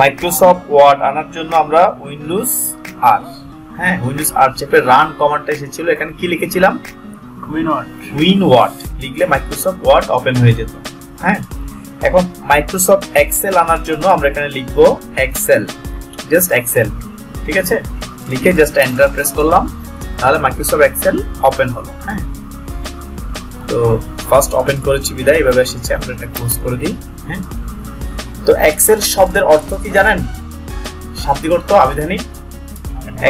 Microsoft word আনার জন্য আমরা উইন্ডোজ আর, হ্যাঁ উইন্ডোজ আর চেপে রান কমান্ডটা এসেছিল, এখানে কি লিখেছিলাম উইন ওয়ার্ড লিখলে মাইক্রোসফট ওয়ার্ড ওপেন হয়ে যেত। হ্যাঁ, এখন মাইক্রোসফট এক্সেল আনার জন্য আমরা এখানে লিখবো এক্সেল, জাস্ট এক্সেল, ঠিক আছে, লিখে জাস্ট এন্টার প্রেস করলাম, তাহলে মাইক্রোসফট এক্সেল ওপেন হলো। হ্যাঁ, তো ফার্স্ট ওপেন করেছি বিদায় এভাবে এসেছে, আমরা এটা ক্লোজ করে দিই। হ্যাঁ, তো এক্সেল শব্দের অর্থ কি জানেন? শাব্দিক অর্থ আবিধানিক,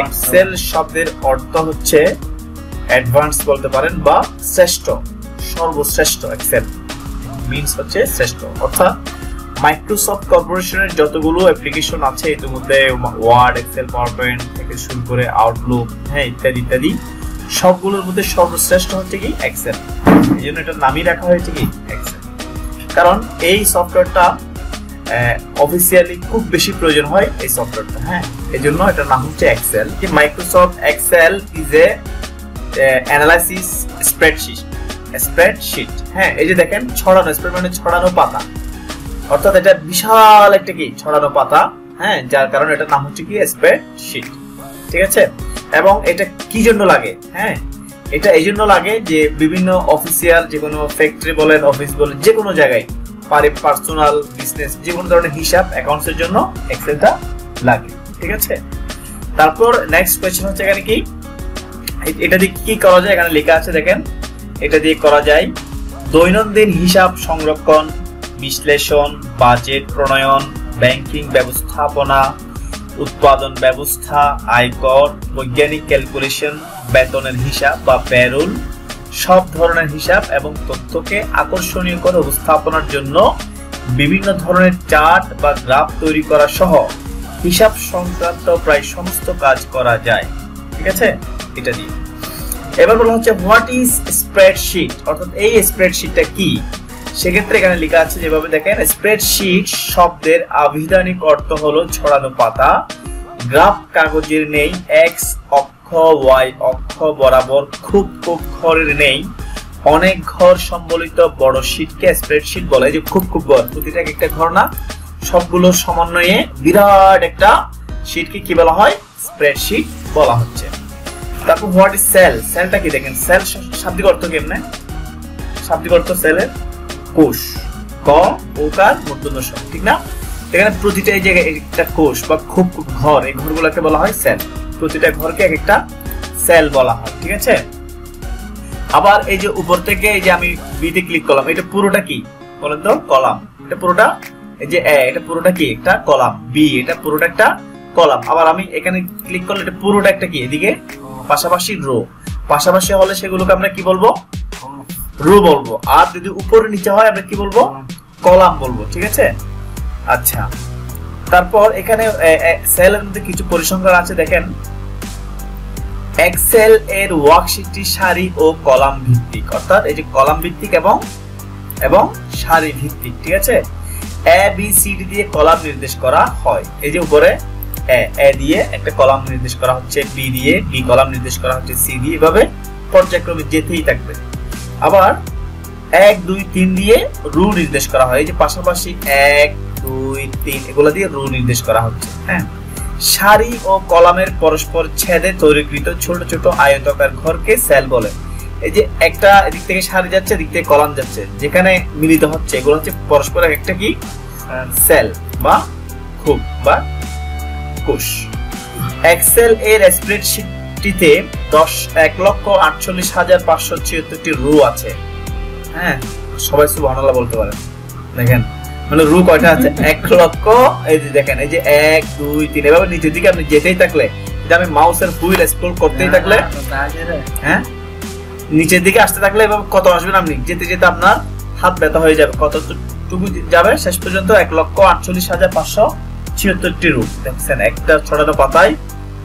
এক্সেল শব্দের অর্থ হচ্ছে অ্যাডভান্স বলতে পারেন বা শ্রেষ্ঠ, সর্বশ্রেষ্ঠ। এক্সেল মিন্স হচ্ছে শ্রেষ্ঠ, অর্থাৎ মাইক্রোসফট কর্পোরেশনের যতগুলো অ্যাপ্লিকেশন আছে ইতিমধ্যে ওয়ার্ড, এক্সেল, পাওয়ার পয়েন্ট থেকে শুরু করে আউটলুক, হ্যাঁ ইত্যাদি ইত্যাদি, সবগুলোর মধ্যে সর্বশ্রেষ্ঠ হচ্ছে কি এক্সেল। এই জন্য এটার নামই রাখা হয়েছে কি এক্সেল, কারণ এই সফটওয়্যারটা অফিসিয়ালি খুব বেশি প্রয়োজন হয় এই সফটওয়্যারটা। হ্যাঁ, এই জন্য এটার নাম হচ্ছে Excel. Microsoft Excel is a analysis spreadsheet. হ্যাঁ, এই যে দেখেন ছড়ানো, স্প্রেড মানে ছড়ানো পাতা, অর্থাৎ এটা বিশাল একটা কি ছড়ানো পাতা। হ্যাঁ, যার কারণে এটার নাম হচ্ছে কি স্প্রেডশিট, ঠিক আছে। এবং এটা কি জন্য লাগে? হ্যাঁ, এটা এই জন্য লাগে যে বিভিন্ন অফিসিয়াল, যে কোনো ফ্যাক্টরি বলেন, অফিস বলেন, যে কোনো জায়গায় পার্সোনাল বিজনেস, যে কোনো ধরনের হিসাব অ্যাকাউন্টসের জন্য এক্সেলটা লাগে, ঠিক আছে। তারপর নেক্সট কোয়েশ্চেন হচ্ছে এখানে কি, এটা দিয়ে কি করা যায়? এখানে লেখা আছে দেখেন, এটা দিয়ে করা যায় দৈনন্দিন হিসাব সংরক্ষণ, বিশ্লেষণ, বাজেট প্রণয়ন, ব্যাংকিং ব্যবস্থাপনা, উৎপাদন ব্যবস্থা, আয়কর, বৈজ্ঞানিক ক্যালকুলেশন, বেতনের হিসাব বা প্যারোল, সব ধরনের হিসাব এবং তথ্যকে আকর্ষণীয় করে উপস্থাপনার জন্য বিভিন্ন ধরনের চার্ট বা গ্রাফ তৈরি করা সহ হিসাব সংক্রান্ত প্রায় সমস্ত কাজ করা যায়, ঠিক আছে। এটা দিয়ে এবার বলা হচ্ছে হোয়াট ইজ স্প্রেডশিট, অর্থাৎ এই স্প্রেডশিটটা কি। সেক্ষেত্রে এখানে লেখা আছে যেভাবে দেখেন, স্প্রেডশিট শব্দের আবিধানিক অর্থ হলো ছড়ানো পাতা। গ্রাফ কাগজের নেই, এক্স অক্ষ ওয়াই অক্ষ বরাবর খুব খুব ঘরের নেই, অনেক ঘর সম্বলিত বড় শীটকে স্প্রেডশিট বলে। যে খুব খুব ঘর, প্রতিটা একটা ঘর না, সবগুলোর সমন্বয়ে বিরাট একটা শীটকে কি বলা হয়? স্প্রেডশিট বলা হচ্ছে। তারপর হোয়াট ইজ সেল, সেলটা কি দেখেন, সেল শাব্দিক অর্থ কেমনে? শাব্দিক অর্থ সেলের কোষ, ক ওকার মূর্ধন্য ষ, ঠিক না? এখানে প্রতিটা এই জায়গায় একটা কোষ বা খুব ঘর, এই ঘরগুলোকে বলা হয় সেল, প্রতিটা ঘরকে এক একটা সেল বলা হয়, ঠিক আছে। আবার এই যে উপর থেকে এই যে আমি বি তে ক্লিক করলাম, এটা পুরোটা কি বলেন তো? কলাম। এটা পুরোটা, এই যে এ, এটা পুরোটা কি একটা কলাম, বি এটা পুরোটা একটা কলাম। আবার আমি এখানে ক্লিক করলে এটা পুরোটা একটা কি, এদিকে পাশাপাশি রো, পাশাপাশি হলে সেগুলোকে আমরা কি বলবো? রো বলবো। আর যদি উপরে নিচে হয় আমরা কি বলবো? কলাম বলবো, ঠিক আছে। আচ্ছা, তারপর এখানে সেলের মধ্যে কিছু পরিসংখ্যান আছে দেখেন। এক্সেল এর ওয়ার্কশিটটি সারি ও কলাম ভিত্তিক, অর্থাৎ এই যে কলাম ভিত্তিক এবং সারি ভিত্তিক, ঠিক আছে। এ বি সি ডি দিয়ে কলাম নির্দেশ করা হয়। এই যে উপরে এ দিয়ে একটা কলাম নির্দেশ করা হচ্ছে, বি দিয়ে বি কলাম নির্দেশ করা হচ্ছে, সি দিয়ে, এভাবে পর্যায়ক্রমে যেতেই থাকবে। আবার 1 2 3 দিয়ে রু নির্দেশ করা হয়, এই যে পাশাপাশি 1 2 3 এগুলো দিয়ে রু নির্দেশ করা হচ্ছে। হ্যাঁ, সারি ও কলামের পরস্পর ছেদে তৈরিকৃত ছোট ছোট আয়তাকার ঘরকে সেল বলে। এই যে একটা এদিক থেকে সারি যাচ্ছে, এদিক থেকে কলাম যাচ্ছে, যেখানে মিলিত হচ্ছে, এগুলো হচ্ছে পরস্পর একটা কি সেল বা খুব বা কোষ। এক্সেল এর স্প্রেডশিটটিতে 1,48,576টি রো আছে। হ্যাঁ, সবাই সুবহানাল্লাহ বলতে পারেন। দেখেন মানে রু কয়টা আছে? 1,00,000। এই যে দেখেন, এই যে 1 2 3 এভাবে নিচের দিকে আপনি যেতেই থাকলে, যে আমি মাউসের হুইল স্ক্রল করতেই থাকলে, হ্যাঁ নিচের দিকে আসতে থাকলে এভাবে কত আসবেন আপনি? যেতে যেতে আপনার হাত ব্যথা হয়ে যাবে। কতটুকু যাবে? শেষ পর্যন্ত 1,48,576টি রু। দেখছেন একটা ছড়ানো পাতায়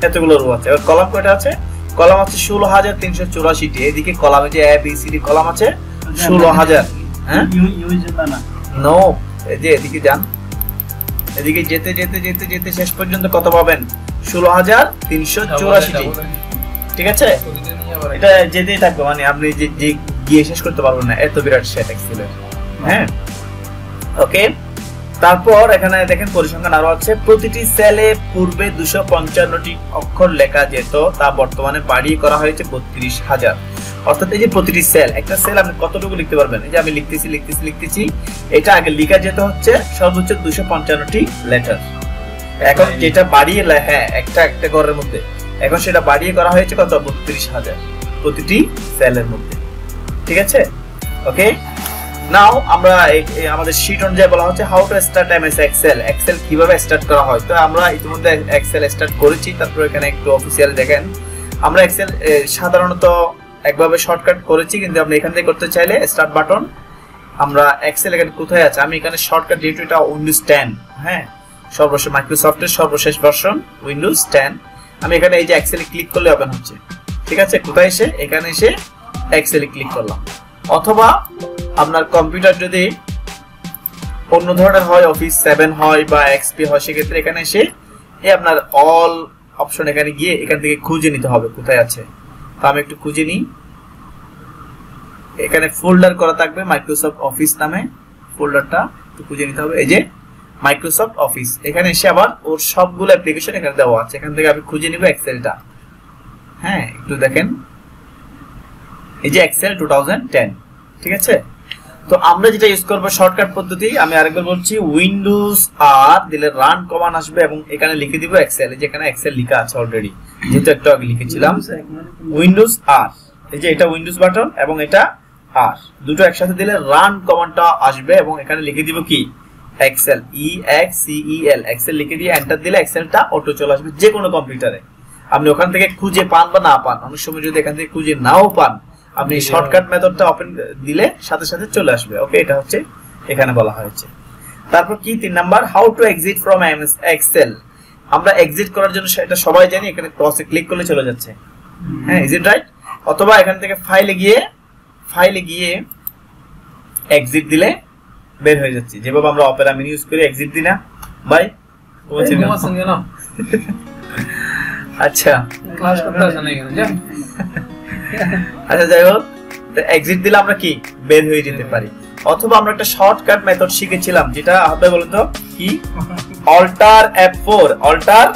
এতগুলো রু আছে। এবার কলাম কয়টা আছে? কলাম আছে 16,384টি। এদিকে কলামে যে A B C D column আছে 16,000। হ্যাঁ নো, এই যে এদিকে যান, এদিকে যেতে যেতে যেতে যেতে শেষ পর্যন্ত কত পাবেন? 16,384টি, ঠিক আছে। এটা যেতেই থাকবে, মানে আপনি যে গিয়ে শেষ করতে পারবেন না, এত বিরাট সেট এক্সেলের। হ্যাঁ, ওকে। তারপর এখানে দেখেন পরিসংখ্যান আরো আছে, প্রতিটি সেলে পূর্বে 255টি অক্ষর লেখা যেত তা বর্তমানে বাড়িয়ে করা হয়েছে 32,000। অর্থাৎ এই যে প্রতিটি সেল, একটা সেল আপনি কতটুকু লিখতে পারবেন, এই যে আমি লিখতেছি, এটা আগে লেখা যেত হচ্ছে সর্বোচ্চ 255টি লেটার। এখন যেটা বাড়িয়ে, হ্যাঁ একটা ঘরের মধ্যে, এখন সেটা বাড়িয়ে করা হয়েছে কত, 32,000 প্রতিটি সেলের মধ্যে। ঠিক আছে, ওকে। নাও আমরা আমাদের শীট অনুযায়ী বলা হচ্ছে how to start MS Excel, Excel কিভাবে স্টার্ট করা হয়। তো আমরা ইতিমধ্যে এক্সেল স্টার্ট করেছি, তারপর এখানে একটু অফিসিয়াল দেখেন। আমরা এক্সেল সাধারণত একভাবে শর্টকাট করেছি, কিন্তু আপনি এখান থেকে করতে চাইলে স্টার্ট বাটন, আমরা এক্সেল এখানে কোথায় আছে, আমি এখানে শর্টকাট যেহেতু এটা উইন্ডোজ 10, হ্যাঁ সর্বশেষ মাইক্রোসফটের সর্বশেষ ভার্সন উইন্ডোজ 10, আমি এখানে এই যে এক্সেলে ক্লিক করলে ওপেন হচ্ছে। ঠিক আছে, কোথায় এসে, এখানে এসে এক্সেলে ক্লিক করলাম। অথবা আপনার কম্পিউটার যদি অন্য ধরনের হয়, অফিস 7 হয় বা এক্সপি হয়, সেক্ষেত্রে এখানে এসে এই আপনার অল অপশন এখানে গিয়ে এখান থেকে খুঁজে নিতে হবে কোথায় আছে। তো আমি একটু খুঁজে নিই, এখানে ফোল্ডার করা থাকবে মাইক্রোসফট অফিস নামে, ফোল্ডারটা একটু খুঁজে নিতে হবে। এই যে মাইক্রোসফট অফিস, এখানে এসে আবার ওর সবগুলো অ্যাপ্লিকেশন এখানে দেওয়া আছে, এখান থেকে আমি খুঁজে নিব এক্সেলটা। হ্যাঁ একটু দেখেন, এই যে এক্সেল 2010। ঠিক আছে, তো আমরা যেটা ইউজ করব শর্টকাট পদ্ধতি, আমি আরেকবার বলছি, উইন্ডোজ আর দিলে রান কমান্ড আসবে এবং এখানে লিখে দিব এক্সেল। এই যে এখানে এক্সেল লেখা আছে অলরেডি, যেহেতু একটু আগে লিখেছিলাম উইন্ডোজ আর, এই যে এটা উইন্ডোজ বাটন এবং এটা আর, দুটো একসাথে দিলে রান কমান্ডটা আসবে এবং এখানে লিখে দিব কি এক্সেল, EXCEL, এক্সেল লিখে দিয়ে এন্টার দিলে এক্সেলটা অটো চলে আসবে যে কোনো কম্পিউটারে। আপনি ওখান থেকে খুঁজে পান বা না পান, অনেক সময় যদি এখান থেকে খুঁজে নাও পান, আপনি শর্টকাট মেথডটা ওপেন দিলে সাথে সাথে চলে আসবে। ওকে, এটা হচ্ছে এখানে বলা হয়েছে। তারপর কি 3 number, how to exit from MS Excel. আমরা এক্সিট করার জন্য সেটা সবাই জানি, এখানে ক্রসে ক্লিক করলে চলে যাচ্ছে। হ্যাঁ, ইজ ইট রাইট? অথবা এখান থেকে ফাইলে গিয়ে এক্সিট দিলে বের হয়ে যাচ্ছে, যেভাবে আমরা অপেরা মিনি ইউজ করি এক্সিট দিই না ভাই? আচ্ছা ক্লাস করতে আসে না এখানে যা। আচ্ছা যাই হোক, এক্সিট দিলে আমরা কি বের হয়ে যেতে পারি। অথবা আমরা একটা শর্টকাট মেথড শিখেছিলাম, যেটা হবে বলতো কি, অল্টার F4, অল্টার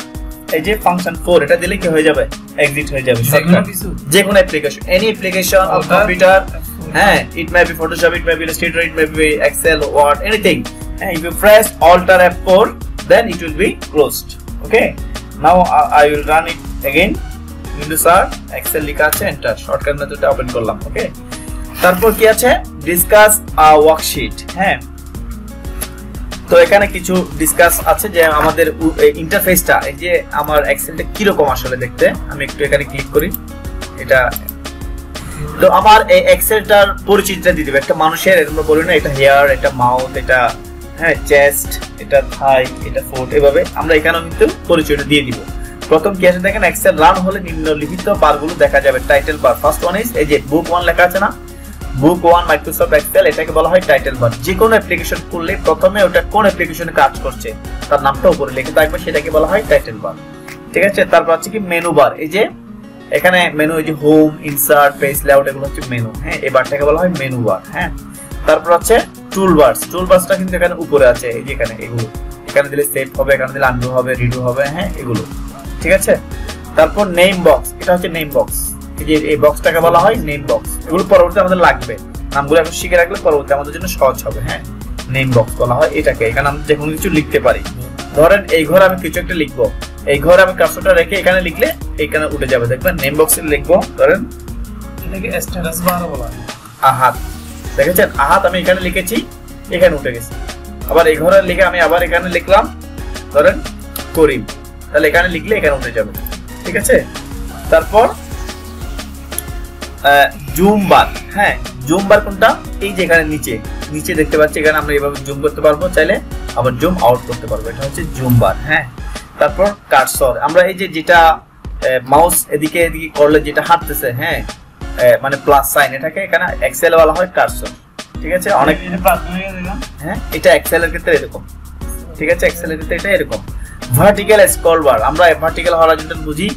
এই যে ফাংশন 4, এটা দিলে কি হয়ে যাবে, এক্সিট হয়ে যাবে শর্টকাট। যে কোনো application, any application of computer, হ্যাঁ, it may be Photoshop, it may be Illustrator, it may be Excel, Word, anything. If you press Alt F4, then it will be closed. Okay. Now I will run it again. Windows R, Excel লিখা আছে, Enter. Shortcut মেথডটা open করলাম। ওকে, তারপর কি আছে, discuss worksheet. হ্যাঁ, তো এখানে কিছু ডিসকাস আছে যে আমাদের ইন্টারফেসটা, এই যে আমার এক্সেলটা কি রকম আসলে দেখতে। আমি একটু এখানে ক্লিক করি, এটা তো আমার এই এক্সেলটার পরিচিতিটা দিয়ে দিবে। একটা মানুষের এরকম বলি না, এটা হেয়ার, এটা মাউথ, এটা হ্যাঁ চেস্ট, এটা থাই, এটা ফুট, এভাবে আমরা এখানেও কিন্তু পরিচয়টা দিয়ে দিব। প্রথম কি আছে দেখেন, এক্সেল রান হলে নিম্নলিখিত বারগুলো দেখা যাবে। Title bar, first one is এই যে বুক 1 লেখা আছে না, বুক 1 মাইক্রোসফট এক্সেল, এটাকে বলা হয় টাইটেল বার। যে কোনো অ্যাপ্লিকেশন করলে প্রথমে ওটা কোন অ্যাপ্লিকেশনে কাজ করছে তার নামটা উপরে লিখে থাকবে, সেটাকে বলা হয় টাইটেল বার। ঠিক আছে, তারপর আছে কি মেনু বার। এই যে এখানে মেনু, এই যে হোম, ইনসার্ট, পেজ লেআউট, এগুলো হচ্ছে মেনু। হ্যাঁ, এই বারটাকে বলা হয় মেনু বার। হ্যাঁ, তারপর আছে টুলবারস। টুলবারসটা কিন্তু এখানে উপরে আছে, এই যে এখানে এগুলো, এখানে দিলে সেভ হবে, এখানে দিলে আনডু হবে, রিডু হবে। হ্যাঁ, এগুলো ঠিক আছে। তারপর নেম বক্স, এটা হচ্ছে নেম বক্স। এই যে এই বক্সটাকে বলা হয় নেম বক্স। এগুলো পরবর্তীতে আমাদের লাগবে, নামগুলো এখন শিখে রাখলে পরবর্তী আমাদের জন্য সহজ হবে। হ্যাঁ, নেম বক্স বলা হয় এটাকে। এখানে আমরা যে কোনো কিছু লিখতে পারি। ধরেন এই ঘরে আমি কিছু একটা লিখবো, এই ঘরে আমি কার্সরটা রেখে এখানে লিখলে এখানে উঠে যাবে, দেখবেন নেম বক্সে লিখবো। ধরেন এটাকে স্ট্যাটাস বার বলা হয়। আহাত, দেখেছেন আহাত আমি এখানে লিখেছি, এখানে উঠে গেছে। আবার এই ঘরে লিখে আমি আবার এখানে লিখলাম, ধরেন করিম, তাহলে এখানে লিখলে এখানে উঠে যাবে। ঠিক আছে, তারপর জুম বার। হ্যাঁ, জুম বার কোনটা, এই যে এখানে নিচে নিচে দেখতে পাচ্ছি, এখানে আমরা এইভাবে জুম করতে পারবো, চাইলে আবার জুম আউট করতে পারবো, এটা হচ্ছে জুম বার। হ্যাঁ, তারপর কার্সর, আমরা এই যে যেটা মাউস এদিকে এদিকে করলে যেটা হাঁটতেছে, হ্যাঁ মানে প্লাস সাইন, এটাকে এখানে এক্সেল বলা হয় কার্সর। ঠিক আছে, অনেক হ্যাঁ, এটা এক্সেল এর ক্ষেত্রে এরকম। ঠিক আছে, এক্সেল এর ক্ষেত্রে এটা এরকম। ভার্টিক্যাল স্ক্রল বার, আমরা ভার্টিক্যাল হরাইজন্টাল বুঝি,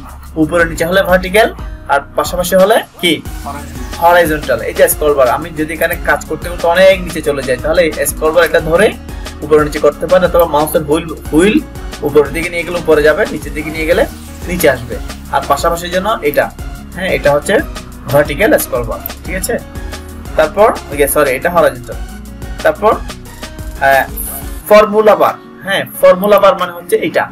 উপরে নিচে হলে ভার্টিক্যাল আর পাশাপাশি হলে কি হরাইজন্টাল। এই যে স্ক্রল বার, আমি যদি এখানে কাজ করতে করতে অনেক নিচে চলে যাই, তাহলে স্ক্রল বার এটা ধরে উপরে নিচে করতে পারেন, অথবা মাউসের হুইল উপরের দিকে নিয়ে গেলে উপরে যাবে, নিচের দিকে নিয়ে গেলে নিচে আসবে। আর পাশাপাশি জন্য এটা, হ্যাঁ এটা হচ্ছে ভার্টিক্যাল স্ক্রল বার, ঠিক আছে। তারপর সরি এটা হরাইজন্টাল। তারপর ফর্মুলা বার, হ্যাঁ ফর্মুলা বার মানে হচ্ছে এটা।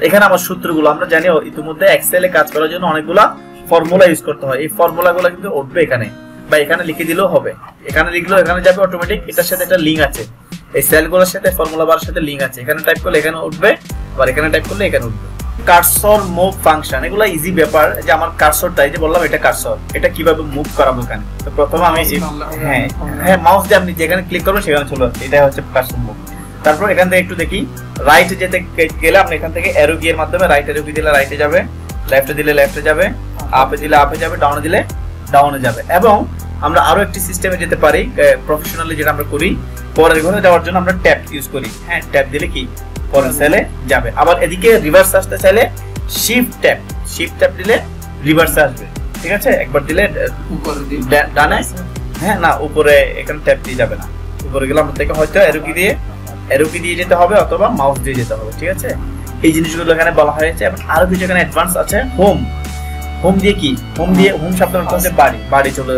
এখানে আমার সূত্রগুলো আমরা জানি ইতিমধ্যে এক্সেলে কাজ করার জন্য অনেকগুলা ফর্মুলা ইউজ করতে হয়। এই ফর্মুলাগুলো কিন্তু উঠবে এখানে, বা এখানে লিখে দিলেও হবে। এখানে লিখলেও এখানে যাবে অটোমেটিক, এটার সাথে একটা লিঙ্ক আছে, এই সেলগুলোর সাথে ফর্মুলা বারের সাথে লিঙ্ক আছে। এখানে টাইপ করলে এখানে উঠবে, আবার এখানে টাইপ করলে এখানে উঠবে। কার্সর মুভ ফাংশন, এগুলো ইজি ব্যাপার। যে আমার কার্সরটা, এই যে বললাম এটা কার্সর, এটা কিভাবে মুভ করাবো এখানে। তো প্রথমে আমি হ্যাঁ মাউস দিয়ে আপনি যেখানে ক্লিক করবেন সেখানে চলে আসছে, এটা হচ্ছে কার্সর মুভ। তারপর এখান থেকে একটু দেখি, রাইটে যেতে গেলে আপনি এখান থেকে অ্যারো কিয়ের মাধ্যমে রাইট অ্যারো কি দিলে রাইটে যাবে, লেফটে দিলে লেফটে যাবে, আপে দিলে আপে যাবে, ডাউনে দিলে ডাউনে যাবে। এবং আমরা আরো একটি সিস্টেমে যেতে পারি, প্রফেশনালি যেটা আমরা করি, পরের ঘরে যাওয়ার জন্য আমরা ট্যাব ইউজ করি। হ্যাঁ ট্যাব দিলে কি পরের সেলে যাবে। আবার এদিকে রিভার্স আসতে চাইলে শিফট ট্যাব দিলে রিভার্সে আসবে, ঠিক আছে। একবার দিলে ডানে, হ্যাঁ না উপরে এখানে ট্যাব দিয়ে যাবে না, উপরে গেলে আমাদের থেকে হয়তো অ্যারো কি দিয়ে যেতে হবে, অথবা মাউস দিয়ে যেতে হবে, ঠিক আছে। এই জিনিসগুলো এখানে বলা হয়েছে। এবং আরো কিছু এখানে অ্যাডভান্স আছে। হোম দিয়ে কি, হোম শব্দের অর্থ হচ্ছে বাড়ি,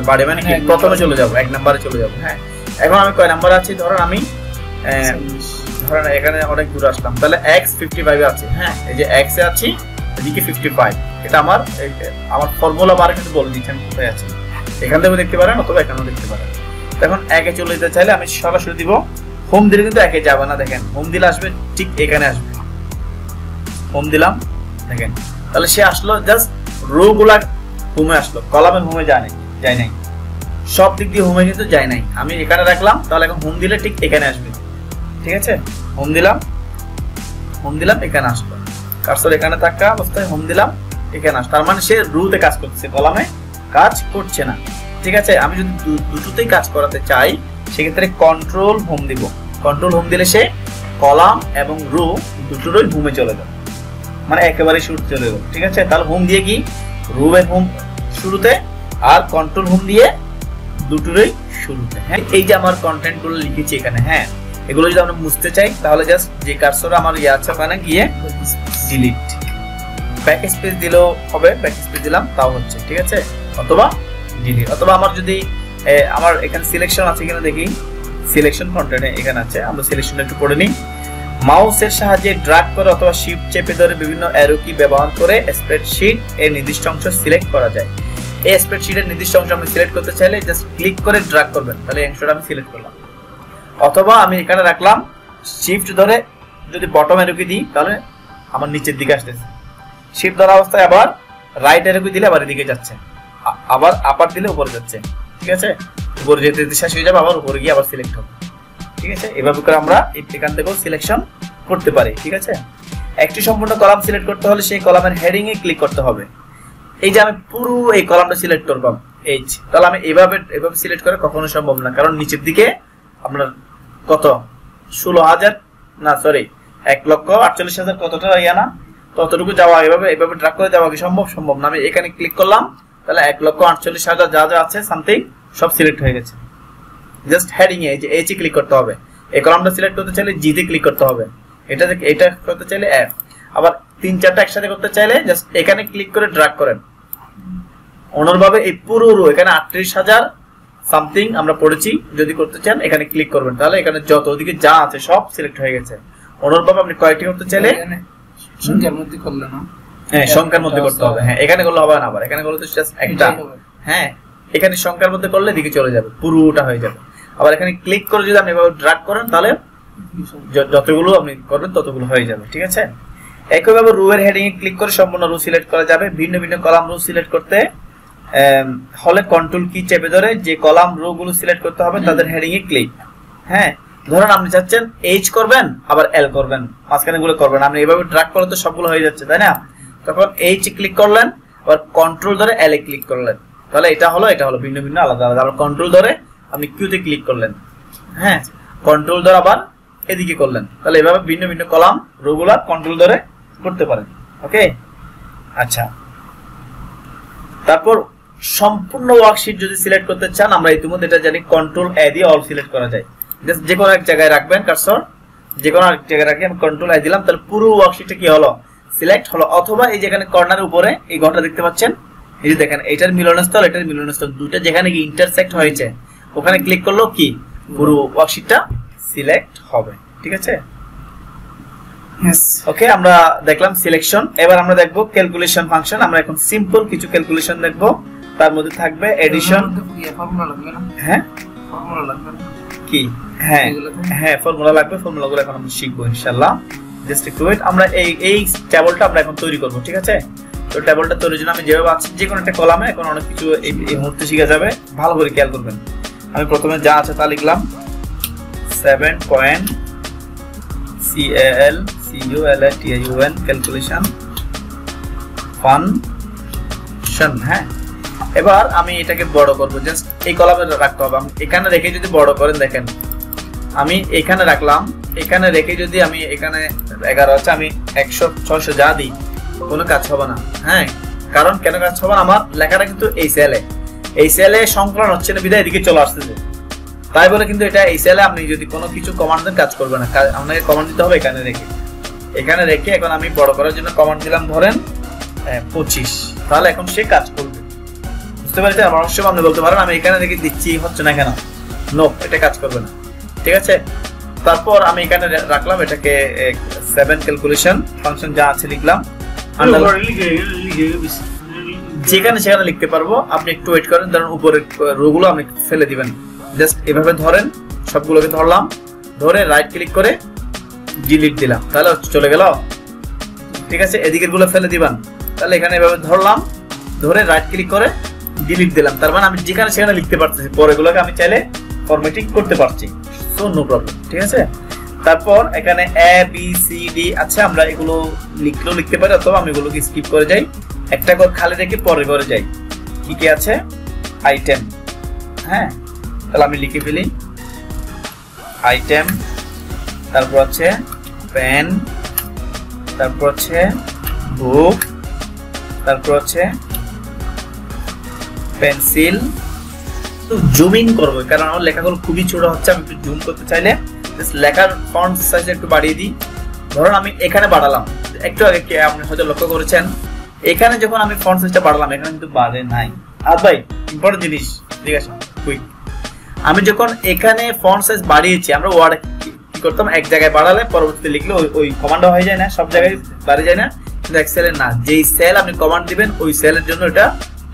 বাড়ি মানে কি প্রথমে চলে যাবো, 1 নম্বরে চলে যাবো। হ্যাঁ এখন আমি কয় নাম্বার আছি, ধরেন আমি এখানে অনেক দূর আসলাম, তাহলে x55 আছে। হ্যাঁ এই যে x এ আছি, এদিকে 55, এটা আমার ফর্মুলা বারে কিন্তু বলে দিচ্ছেন কোথায় আছে। এখান থেকেও দেখতে পারেন, অথবা এখানেও দেখতে পারেন। এখন একে চলে যেতে চাইলে আমি সরাসরি দিব। হোম দিলে কিন্তু একে যাবে না, দেখেন হোম দিলে আসবে ঠিক এখানে আসবে। হোম দিলাম, দেখেন তাহলে সে আসলো, জাস্ট রো গুলা হোমে আসলো, কলামে হোমে যায় নাই, সব দিক দিয়ে হোমে কিন্তু যায় নাই। আমি এখানে রাখলাম, তাহলে এখন হোম দিলে ঠিক এখানে আসবে, ঠিক আছে। হোম দিলাম এখানে আসলো, কার্সর এখানে থাকা অবস্থায় হোম দিলাম এখানে আসলো। তার মানে সে রুতে কাজ করছে, কলামে কাজ করছে না, ঠিক আছে। আমি যদি দুটোতেই কাজ করাতে চাই, সেক্ষেত্রে কন্ট্রোল হোম দিব। কন্ট্রোল হোম দিলে সে কলাম এবং রো দুটোরই হোমে চলে যাবে, মানে একেবারে শুরু চলে গেল, ঠিক আছে। তাহলে হোম দিয়ে কি রো এর হোম শুরুতে, আর কন্ট্রোল হোম দিয়ে দুটোরই শুরুতে। হ্যাঁ এই যে আমার কন্টেন্ট গুলো লিখেছি এখানে, হ্যাঁ এগুলো যদি আমরা মুছতে চাই, তাহলে জাস্ট যে কার্সর আমার আছে ওখানে গিয়ে ডিলিট, ব্যাক স্পেস দিলেও হবে, ব্যাক স্পেস দিলাম তাও হচ্ছে, ঠিক আছে। অথবা ডিলিট, অথবা আমার যদি আমার এখানে সিলেকশন আছে, এখানে দেখি সিলেকশন কন্টেন্টে এখানে আছে, আমরা সিলেকশনটা একটু পড়ে নিই। মাউসের সাহায্যে ড্র্যাগ করে অথবা শিফট চেপে ধরে বিভিন্ন অ্যারো কি ব্যবহার করে স্প্রেডশিট এর নির্দিষ্ট অংশ সিলেক্ট করা যায়। এই স্প্রেডশিটের নির্দিষ্ট অংশ আমি সিলেক্ট করতে চাইলে জাস্ট ক্লিক করে ড্র্যাগ করবেন, তাহলে এই অংশটা আমি সিলেক্ট করলাম। অথবা আমি এখানে রাখলাম, শিফট ধরে যদি বটম অ্যারো কি দিই, তাহলে আমার নিচের দিকে আসতেছে। শিফট ধরা অবস্থায় আবার রাইট অ্যারো কি দিলে আবার এদিকে যাচ্ছে, আবার আপার দিলে উপরে যাচ্ছে, ঠিক আছে। উপরে যেতে শেষ হয়ে যাবে, আবার উপরে গিয়ে আবার সিলেক্ট হবে, ঠিক আছে। এভাবে করে আমরা এখান থেকেও সিলেকশন করতে পারি, ঠিক আছে। একটি সম্পূর্ণ কলাম সিলেক্ট করতে হলে সেই কলামের হেডিং এ ক্লিক করতে হবে। এই যে আমি পুরো এই কলামটা সিলেক্ট করলাম, তাহলে আমি এভাবে সিলেক্ট করা কখনো সম্ভব না, কারণ নিচের দিকে আপনার কত 16,000 না সরি 1,48,000 কতটা না, ততটুকু যাওয়া এভাবে ড্র্যাগ করে যাওয়া কি সম্ভব না। আমি এখানে ক্লিক করলাম, তাহলে 1,48,000 যা আছে সামথিং সব সিলেক্ট হয়ে গেছে। জাস্ট হেডিং এ যে এইচ ক্লিক করতে হবে। এই কলামটা সিলেক্ট করতে চাইলে জি তে ক্লিক করতে হবে, এটা করতে চাইলে এফ। আবার 3-4টা একসাথে করতে চাইলে জাস্ট এখানে ক্লিক করে ড্র্যাগ করেন। অনুরূপভাবে এই পুরো রো এখানে 38,000 সামথিং আমরা পড়েছি, যদি করতে চান এখানে ক্লিক করবেন, তাহলে এখানে যত ওদিকে যা আছে সব সিলেক্ট হয়ে গেছে। অনুরূপভাবে আপনি কয়েকটি করতে চাইলে সংখ্যার মধ্যে করলে না, হ্যাঁ সংখ্যার মধ্যে করতে হবে। হ্যাঁ এখানে করলে হবে না, আবার এখানে করলে তো জাস্ট একটা, হ্যাঁ এখানে সংখ্যার মধ্যে করলে দিকে চলে যাবে, পুরোটা হয়ে যাবে। আবার এখানে ক্লিক করে যদি আপনি এভাবে ড্র্যাগ করেন, তাহলে যতগুলো আপনি করবেন ততগুলো হয়ে যাবে, ঠিক আছে। একইভাবে রো এর হেডিং এ ক্লিক করে সম্পূর্ণ রো সিলেক্ট করা যাবে। ভিন্ন ভিন্ন কলাম রো সিলেক্ট করতে হলে কন্ট্রোল কি চেপে ধরে যে কলাম রো গুলো সিলেক্ট করতে হবে তাদের হেডিং এ ক্লিক। হ্যাঁ ধরুন আপনি চাচ্ছেন এইচ করবেন, আবার এল করবেন, মাঝখানে গুলো করবেন, আপনি এইভাবে ড্র্যাগ করলে তো সবগুলো হয়ে যাচ্ছে, তাই না। তখন এইচ ক্লিক করলেন, আবার কন্ট্রোল ধরে এল এ ক্লিক করলেন, তাহলে এটা হলো ভিন্ন ভিন্ন আলাদা আলাদা। আবার কন্ট্রোল ধরে আপনি কিউতে ক্লিক করলেন, হ্যাঁ কন্ট্রোল ধরে আবার এদিকে করলেন, তাহলে এভাবে ভিন্ন ভিন্ন কলাম রোগুলা কন্ট্রোল ধরে করতে পারেন। ওকে আচ্ছা, তারপর সম্পূর্ণ ওয়ার্কশিট যদি সিলেক্ট করতে চান, আমরা ইতিমধ্যে এটা জানি কন্ট্রোল এ দিয়ে অল সিলেক্ট করা যায়। জাস্ট যে কোনো এক জায়গায় রাখবেন কার্সর, যে কোনো এক জায়গায় রাখি। আমি কন্ট্রোল আই দিলাম, তাহলে পুরো ওয়ার্কশিটটা কি হলো, সিলেক্ট হলো। অথবা এই যেখানে কর্নারের উপরে এই ঘরটা দেখতে পাচ্ছেন, এই যে দেখেন এটার মিলনস্থল, এটার মিলনস্থল দুটো যেখানে কি ইন্টারসেক্ট হয়েছে ওখানে ক্লিক করলো কি পুরো ওয়ার্কশিটটা সিলেক্ট হবে। ঠিক আছে, ওকে আমরা দেখলাম সিলেকশন। এবার আমরা দেখবো ক্যালকুলেশন ফাংশন। আমরা এখন সিম্পল কিছু ক্যালকুলেশন দেখবো, তার মধ্যে থাকবে এডিশন। হ্যাঁ কি, হ্যাঁ হ্যাঁ ফর্মুলা লাগবে, ফর্মুলাগুলো এখন আমরা শিখবো ইনশাআল্লাহ। জাস্ট একটু ওয়েট, আমরা এই টেবিলটা আমরা এখন তৈরি করব। ঠিক আছে, তো টেবিলটা তৈরির জন্য আমি যেভাবে আছে যে কোনো একটা কলামে এখন অনেক কিছু এই মুহূর্তে শিখা যাবে, ভালো করে খেয়াল করবেন। আমি প্রথমে যা আছে তা লিখলাম 7.calculation ক্যালকুলেশন ফাংশন। হ্যাঁ, এবার আমি এটাকে বড় করব, জাস্ট এই কলামে রাখতে হবে। আমি এখানে রেখে যদি বড় করেন, দেখেন আমি এখানে রাখলাম, এখানে রেখে যদি আমি এখানে 11 আছে, আমি 100 600 যা দিই কোনো কাজ হবে না। হ্যাঁ, কারণ কেন কাজ হবে না, আমার লেখাটা কিন্তু এই সেলে সংকলন হচ্ছে না, বিধায় এদিকে চলে আসতেছে। তাই বলে কিন্তু এটা এই সেলে আপনি যদি কোনো কিছু কমান্ড দেন কাজ করবে না, আপনাকে কমান্ড দিতে হবে এখানে রেখে। এখন আমি বড় করার জন্য কমান্ড দিলাম ধরেন 25, তাহলে এখন সে কাজ করবে। বুঝতে পারছেন? আমার অবশ্যই আপনি বলতে পারেন আমি এখানে রেখে দিচ্ছি হচ্ছে না কেন, নো, এটা কাজ করবে না। ঠিক আছে, তারপর আমি এখানে রাখলাম এটাকে 7 ক্যালকুলেশন ফাংশন যা আছে লিখলাম, যেখানে সেখানে লিখতে পারবো। আপনি একটু ওয়েট করেন, ধরুন উপরের রোগুলো আপনি ফেলে দিবেন, জাস্ট এভাবে ধরেন, সবগুলোকে ধরলাম, ধরে রাইট ক্লিক করে ডিলিট দিলাম, তাহলে চলে গেল। ঠিক আছে, এদিকের গুলো ফেলে দিবেন, তাহলে এখানে এভাবে ধরলাম, ধরে রাইট ক্লিক করে ডিলিট দিলাম, তার মানে আমি যেখানে সেখানে লিখতে পারতেছি, পরেগুলোকে আমি চাইলে ফরম্যাটিং করতে পারছি, সো নো প্রবলেম। ঠিক আছে, তারপর এখানে এ বি সি ডি আছে, আমরা এগুলো লিখলেও লিখতে পারি, অথবা আমি এগুলোকে স্কিপ করে যাই, একটা করে খালি রেখে পরের ঘরে যাই। কি কি আছে, আইটেম। হ্যাঁ, তাহলে আমি লিখে ফেলি আইটেম, তারপর আছে পেন, তারপর আছে বুক, তারপর আছে পেন্সিল। তো জুমিং করবো কারণ আমার লেখাগুলো খুবই ছোট হচ্ছে, আমি একটু জুম করতে চাইলে লেখার ফন্ট সাইজ একটু বাড়িয়ে দিই। ধরুন আমি এখানে বাড়ালাম, একটু আগে কি আপনি হয়তো লক্ষ্য করেছেন, এখানে যখন আমি ফন্ট সাইজটা বাড়ালাম এখানে কিন্তু বাড়ে নাই। আর ভাই ইম্পর্টেন্ট জিনিস, ঠিক আছে কুইক, আমি যখন এখানে ফন্ট সাইজ বাড়িয়েছি, আমরা ওয়ার্ড কি করতাম, এক জায়গায় বাড়ালে পরবর্তীতে লিখলে ওই কমান্ডটা হয়ে যায় না, সব জায়গায় বাড়ে যায় না, কিন্তু এক্সেলে না, যেই সেল আপনি কমান্ড দিবেন ওই সেলের জন্য এটা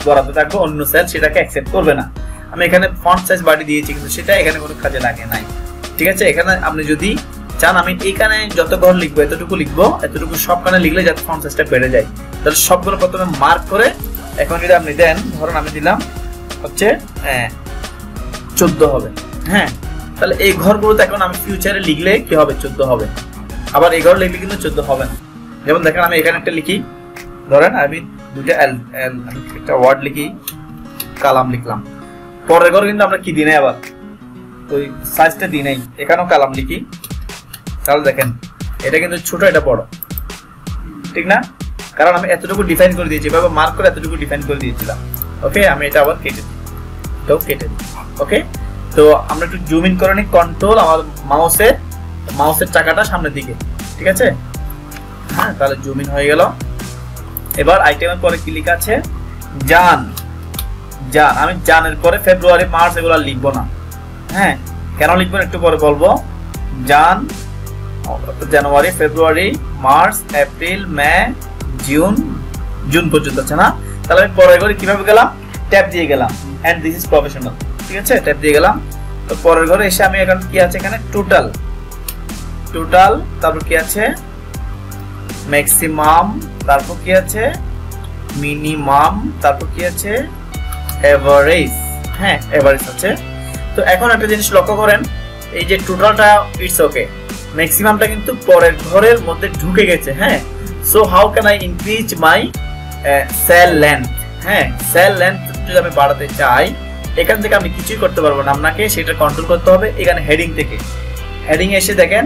বরাদ্দ থাকবে, অন্য সেল সেটাকে অ্যাকসেপ্ট করবে না। আমি এখানে ফন্ট সাইজ বাড়িয়ে দিয়েছি, কিন্তু সেটা এখানে কোনো কাজে লাগে নাই। ঠিক আছে, এখানে আপনি যদি চান আমি এখানে যত ঘর লিখবো এতটুকু লিখবো, এতটুকু সবখানে লিখলে যাতে ফন্ট সাইজটা বেড়ে যায়, তাহলে সবগুলো প্রথমে মার্ক করে এখন যদি আপনি দেন, ধরুন আমি দিলাম হচ্ছে 14 হবে। হ্যাঁ, তাহলে এই ঘরগুলোতে এখন আমি ফিউচারে লিখলে কি হবে, 14 হবে। আবার এই ঘর লিখলে কিন্তু 14 হবে না। যেমন দেখেন আমি এখানে একটা লিখি, ধরেন আমি দুইটা একটা ওয়ার্ড লিখি, কালাম লিখলাম, পরের ঘর কিন্তু আমরা কি দিই নাই, আবার ওই সাইজটা দিই নাই, এখানেও কালাম লিখি, তাহলে দেখেন এটা কিন্তু ছোট এটা বড়, ঠিক না? কারণ আমি এতটুকু ডিফাইন করে দিয়েছি, এভাবে মার্ক করে এতটুকু ডিফাইন করে দিয়েছিলাম। ওকে, আমি এটা আবার কেটে দিই, এটাও কেটে দিই। ওকে, তো আমরা একটু জুম ইন করে নিই, কন্ট্রোল আমার মাউসের চাকাটা সামনের দিকে। ঠিক আছে, হ্যাঁ, তাহলে জুম ইন হয়ে গেল। এবার আইটেমের পরে কি লেখা আছে, জান। আমি জানের পরে ফেব্রুয়ারি মার্চ এগুলো লিখবো না। হ্যাঁ, কেন লিখবো একটু পরে বলবো। জান, জানুয়ারি, ফেব্রুয়ারি, মার্চ, এপ্রিল, মে, জুন পর্যন্ত আছে না? তাহলে আমি পরের ঘরে কিভাবে গেলাম, ট্যাব দিয়ে গেলাম, এন্ড দিস ইজ প্রফেশনাল। ঠিক আছে, ট্যাব দিয়ে গেলাম। তো পরের ঘরে এসে আমি এখন কি আছে এখানে, টোটাল, তারপর কি আছে ম্যাক্সিমাম, তারপর কি আছে মিনিমাম, তারপর কি আছে এভারেজ। হ্যাঁ, এভারেজ আছে। তো এখন একটা জিনিস লক্ষ্য করেন, এই যে টোটালটা ইটস ওকে, ম্যাক্সিমামটা কিন্তু পরের ঘরের মধ্যে ঢুকে গেছে। হ্যাঁ, so how can I increase my cell length. হ্যাঁ, সেল লেন্থ যদি আমি বাড়াতে চাই, এখান থেকে আমি কিছুই করতে পারবো না, আপনাকে সেটা কন্ট্রোল করতে হবে। এখানে হেডিং থেকে, হেডিং এসে দেখেন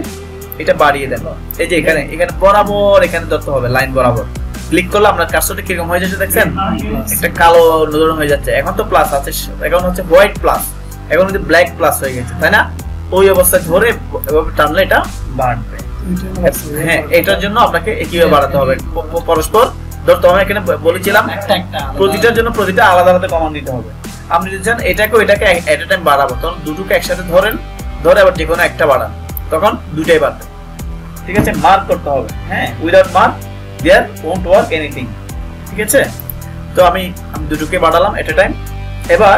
এটা বাড়িয়ে দেন, এই যে এখানে বরাবর এখানে ধরতে হবে, লাইন বরাবর ক্লিক করলে আপনার কাজটা কিরকম হয়ে যাচ্ছে দেখছেন, একটা কালো নজর হয়ে যাচ্ছে। এখন তো প্লাস আছে, এখন হচ্ছে হোয়াইট প্লাস, এখন কিন্তু ব্ল্যাক প্লাস হয়ে গেছে, তাই না? ওই অবস্থায় ধরে এভাবে টানলে এটা বাড়বে। হ্যাঁ, এটার জন্য আপনাকে কিভাবে বাড়াতে হবে পরস্পর ধরতে হবে। এখানে বলেছিলাম প্রতিটার জন্য প্রতিটা আলাদা আলাদা কমান্ড দিতে হবে। আপনি যদি চান এটাকে এট এ টাইম বাড়াবো, তখন দুটোকে একসাথে ধরে আবার যে কোনো একটা বাড়ান, তখন দুটাই বাড়বে। ঠিক আছে, মার্ক করতে হবে। হ্যাঁ, without mark there won't work anything. ঠিক আছে, তো আমি দুটোকে বাড়ালাম এট এ টাইম। এবার